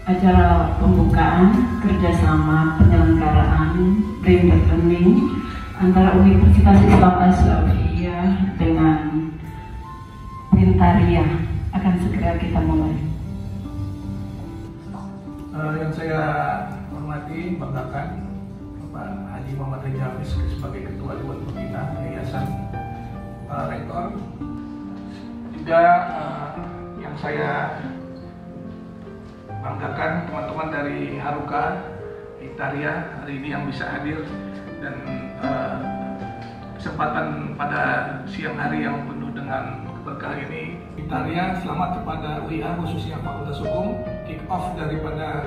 Acara pembukaan kerjasama penyelenggaraan blended learning antara Universitas Islam Al-Saufiyah dengan Pintaria akan segera kita mulai. Yang saya hormati, banggakan Bapak Haji Muhammad Haji Hafiz sebagai Ketua Dewan Pembina Yayasan Rektor. Juga yang saya banggakan teman-teman dari Haruka Pintaria hari ini yang bisa hadir dan kesempatan pada siang hari yang penuh dengan keberkahan ini. Pintaria selamat kepada UIA khususnya Fakultas Hukum, kick off daripada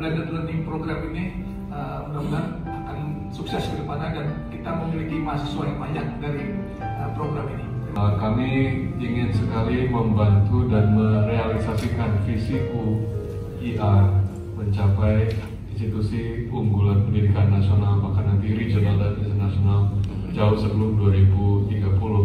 blended learning program ini mudah-mudahan akan sukses ke depannya dan kita memiliki mahasiswa yang banyak dari program ini. Kami ingin sekali membantu dan merealisasikan visi UIA mencapai institusi unggulan pendidikan nasional, bahkan nanti regional dan internasional jauh sebelum 2030.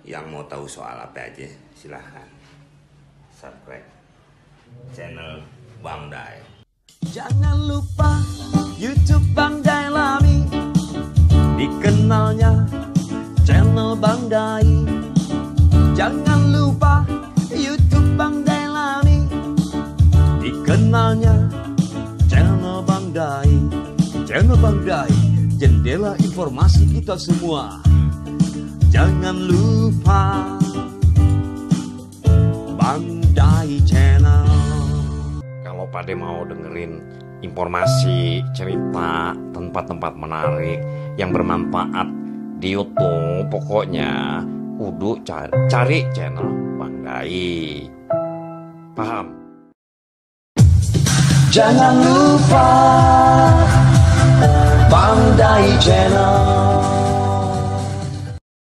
Yang mau tahu soal apa aja silahkan subscribe channel Bang Dai. Jangan lupa YouTube Bang Dai Lami, dikenalnya channel Bang Dai. Jangan lupa YouTube Bang Dai Lami, dikenalnya channel Bang Dai. Channel Bang Dai, jendela informasi kita semua. Jangan lupa Bang Dai Channel. Kalau Pade mau dengerin informasi, cerita, tempat-tempat menarik yang bermanfaat di YouTube, pokoknya kudu cari channel Bang Dai. Paham? Jangan lupa Bang Dai Channel.